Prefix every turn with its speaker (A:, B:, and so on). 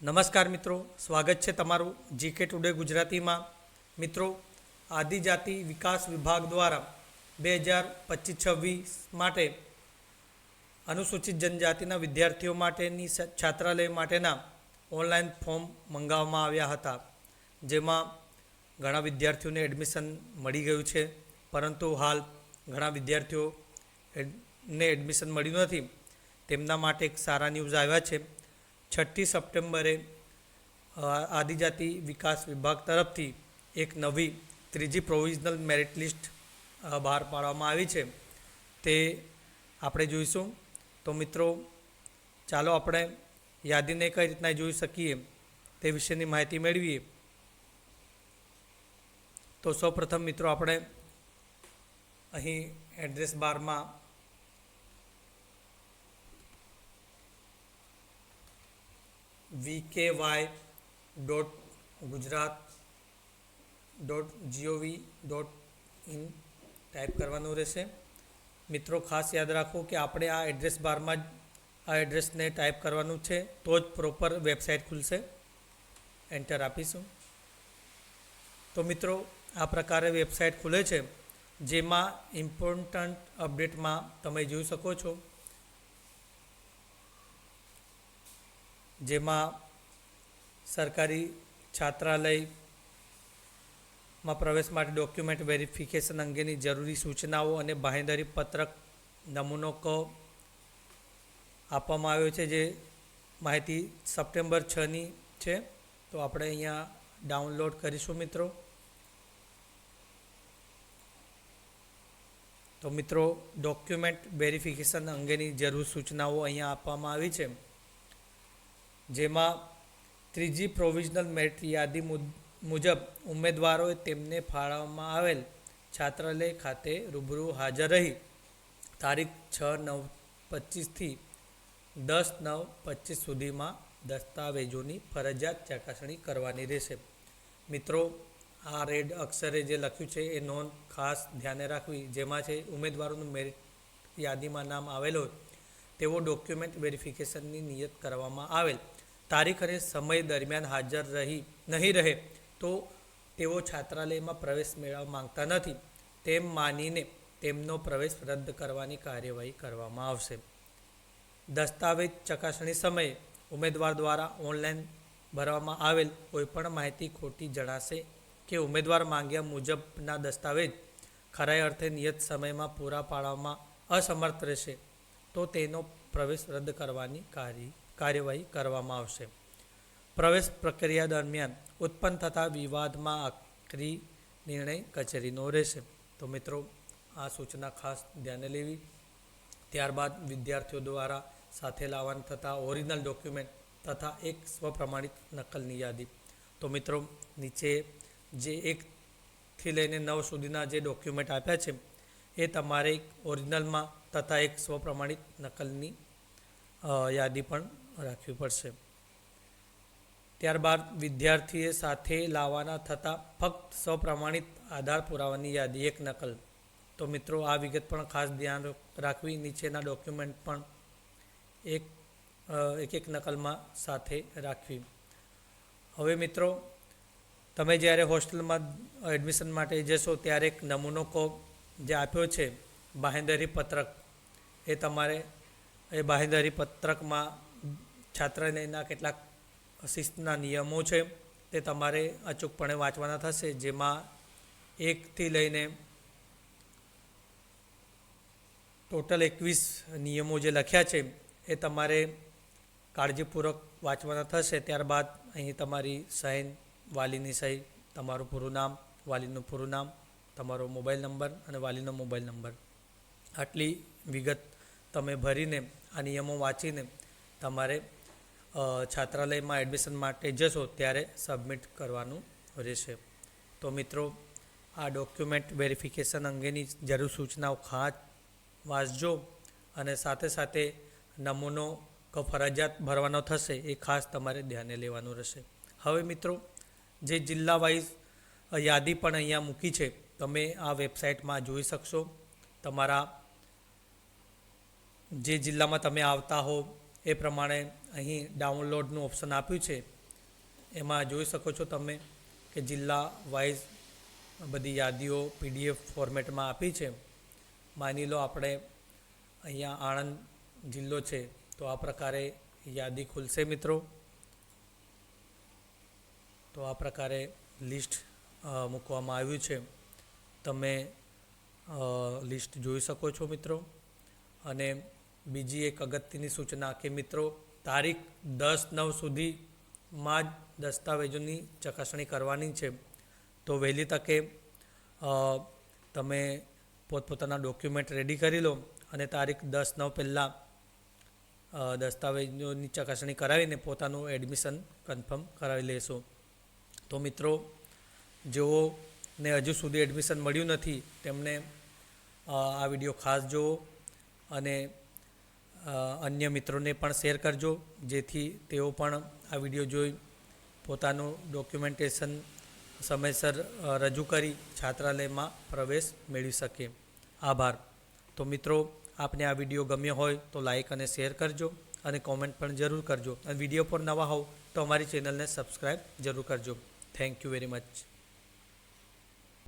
A: નમસ્કાર મિત્રો, સ્વાગત છે તમારું જીકે ટુડે ગુજરાતીમાં। મિત્રો, આદિજાતિ વિકાસ વિભાગ દ્વારા 2025-26 માટે અનુસૂચિત જનજાતિના વિદ્યાર્થીઓ માટેની છાત્રાલય માટેના ઓનલાઈન ફોર્મ મંગાવવામાં આવ્યા હતા, જેમાં ઘણા વિદ્યાર્થીઓને એડમિશન મળી ગયું છે, પરંતુ હાલ ઘણા વિદ્યાર્થીઓને એડમિશન મળ્યું નથી। તેમના માટે એક સારા ન્યૂઝ આવ્યા છે। 6 સપ્ટેમ્બરે આદિજાતિ વિકાસ વિભાગ તરફથી એક નવી ત્રીજી પ્રોવિઝનલ મેરિટ લિસ્ટ બહાર પાડવામાં આવી છે, તે આપણે જોઈશું। તો મિત્રો, ચાલો આપણે યાદીને કઈ રીતના જોઈ શકીએ તે વિશેની માહિતી મેળવીએ। તો સૌપ્રથમ મિત્રો, આપણે અહીં એડ્રેસ બારમાં vky.gujarat.gov.in ટાઈપ કરવાનું રહેશે। મિત્રો, ખાસ યાદ રાખો કે આપણે આ એડ્રેસ બારમાં જ આ એડ્રેસને ટાઈપ કરવાનું છે, તો જ પ્રોપર વેબસાઇટ ખુલશે। એન્ટર આપીશું તો મિત્રો, આ પ્રકારે વેબસાઇટ ખુલે છે, જેમાં ઇમ્પોર્ટન્ટ અપડેટમાં તમે જોઈ શકો છો, જેમાં સરકારી છાત્રાલયમાં પ્રવેશ માટે ડોક્યુમેન્ટ વેરિફિકેશન અંગેની જરૂરી સૂચનાઓ અને બાંહેધરી પત્રક નમૂનો ક આપવામાં આવ્યો છે, જે માહિતી સપ્ટેમ્બર 6ની છે। તો આપણે અહીંયા ડાઉનલોડ કરીશું મિત્રો। તો મિત્રો, ડોક્યુમેન્ટ વેરિફિકેશન અંગેની જરૂર સૂચનાઓ અહીંયા આપવામાં આવી છે, જેમાં ત્રીજી પ્રોવિઝનલ મેરિટ યાદી મુજબ ઉમેદવારોએ તેમને ફાળવવામાં આવેલ છાત્રાલય ખાતે રૂબરૂ હાજર રહી તારીખ 6/9/25થી 10/9/25 સુધીમાં દસ્તાવેજોની ફરજિયાત ચકાસણી કરવાની રહેશે। મિત્રો, આ રેડ અક્ષરે જે લખ્યું છે એ નોંધ ખાસ ધ્યાને રાખવી, જેમાં છે ઉમેદવારોનું મેરિટ યાદીમાં નામ આવેલ હોય તેવો ડોક્યુમેન્ટ વેરિફિકેશનની નિયત કરવામાં આવેલ તારીખ અને સમય દરમિયાન હાજર નહીં રહે તો તેઓ છાત્રાલયમાં પ્રવેશ મેળવવા માંગતા નથી, તેમ માનીને તેમનો પ્રવેશ રદ કરવાની કાર્યવાહી કરવામાં આવશે। દસ્તાવેજ ચકાસણી સમયે ઉમેદવાર દ્વારા ઓનલાઈન ભરવામાં આવેલ કોઈપણ માહિતી ખોટી જણાશે કે ઉમેદવાર માંગ્યા મુજબના દસ્તાવેજ ખરા અર્થે નિયત સમયમાં પૂરા પાડવામાં અસમર્થ રહેશે તો તેનો પ્રવેશ રદ કરવાની કાર્યવાહી કરવામાં આવશે। પ્રવેશ પ્રક્રિયા દરમિયાન ઉત્પન્ન થતા વિવાદમાં આખરી નિર્ણય કચેરીનો રહેશે। તો મિત્રો, આ સૂચના ખાસ ધ્યાને લેવી। ત્યારબાદ વિદ્યાર્થીઓ દ્વારા સાથે લાવવાના થતા ઓરિજિનલ ડોક્યુમેન્ટ તથા એક સ્વપ્રમાણિત નકલની યાદી। તો મિત્રો, નીચે જે 1થી લઈને 9 સુધીના જે ડોક્યુમેન્ટ આપ્યા છે એ તમારે એક ઓરિજિનલમાં તથા એક સ્વપ્રમાણિત નકલની યાદી પણ રાખવી પડશે। ત્યારબાદ વિદ્યાર્થીએ સાથે લાવવાના થતા ફક્ત સ્વપ્રમાણિત આધાર પુરાવાની યાદી એક નકલ। તો મિત્રો, આ વિગત પણ ખાસ ધ્યાન રાખવી। નીચેના ડોક્યુમેન્ટ પણ એક નકલમાં સાથે રાખવી। હવે મિત્રો, તમે જ્યારે હોસ્ટેલમાં એડમિશન માટે જશો ત્યારે એક નમૂનો કો જે આપ્યો છે બાંહેધરી પત્રક, એ તમારે એ બાંહેધરી પત્રકમાં છાત્રાલયના કેટલાક શિસ્તના નિયમો છે તે તમારે અચૂકપણે વાંચવાના થશે, જેમાં 1થી લઈને ટોટલ 21 નિયમો જે લખ્યા છે એ તમારે કાળજીપૂર્વક વાંચવાના થશે। ત્યારબાદ અહીં તમારી સાઇન, વાલીની સહી, તમારું પૂરું નામ, વાલીનું પૂરું નામ, તમારો મોબાઈલ નંબર અને વાલીનો મોબાઈલ નંબર, આટલી વિગત તમે ભરીને આ નિયમો વાંચીને તમારે છાત્રાલયમાં એડમિશન માટે જશો ત્યારે સબમિટ કરવાનું રહેશે। તો મિત્રો, આ ડોક્યુમેન્ટ વેરિફિકેશન અંગેની જરૂર સૂચનાઓ ખાસ વાંચજો અને સાથે સાથે નમૂનો ફરજિયાત ભરવાનો થશે એ ખાસ તમારે ધ્યાને લેવાનું રહેશે। હવે મિત્રો, જે જિલ્લા વાઇઝ યાદી પણ અહીંયા મૂકી છે, તમે આ વેબસાઇટમાં જોઈ શકશો। તમારા જે જિલ્લામાં તમે આવતા હો એ પ્રમાણે અહીં ડાઉનલોડનું ઓપ્શન આપ્યું છે, એમાં જોઈ શકો છો તમે કે જિલ્લા વાઇઝ બધી યાદીઓ PDF ફોર્મેટમાં આપી છે. માની લો આપણે અહીંયા આણંદ જિલ્લો છે તો આ પ્રકારે યાદી ખુલશે મિત્રો. તો આ પ્રકારે લિસ્ટ મૂકવામાં આવ્યું છે. તમે લિસ્ટ જોઈ શકો છો મિત્રો. અને બીજી એક અગત્યની સૂચના કે મિત્રો તારીખ 10/9 સુધીમાં જ દસ્તાવેજોની ચકાસણી કરવાની છે. તો વહેલી તકે તમે પોતપોતાના ડોક્યુમેન્ટ રેડી કરી લો અને તારીખ 10/9 પહેલાં દસ્તાવેજોની ચકાસણી કરાવીને પોતાનું એડમિશન કન્ફર્મ કરાવી લેશો. તો મિત્રો જેઓને હજુ સુધી એડમિશન મળ્યું નથી તેમને આ વિડીયો ખાસ જુઓ અને અન્ય મિત્રોને પણ શેર કરજો, જેથી તેઓ પણ આ વિડીયો જોઈ પોતાનું ડોક્યુમેન્ટેશન સમયસર રજૂ કરી છાત્રાલયમાં પ્રવેશ મેળવી શકે. આભાર. તો મિત્રો આપને આ વિડીયો ગમ્યો હોય તો લાઈક અને શેર કરજો અને કોમેન્ટ પણ જરૂર કરજો. અને વિડીયો પર નવા હોવ તો અમારી ચેનલને સબસ્ક્રાઈબ જરૂર કરજો. Thank you very much.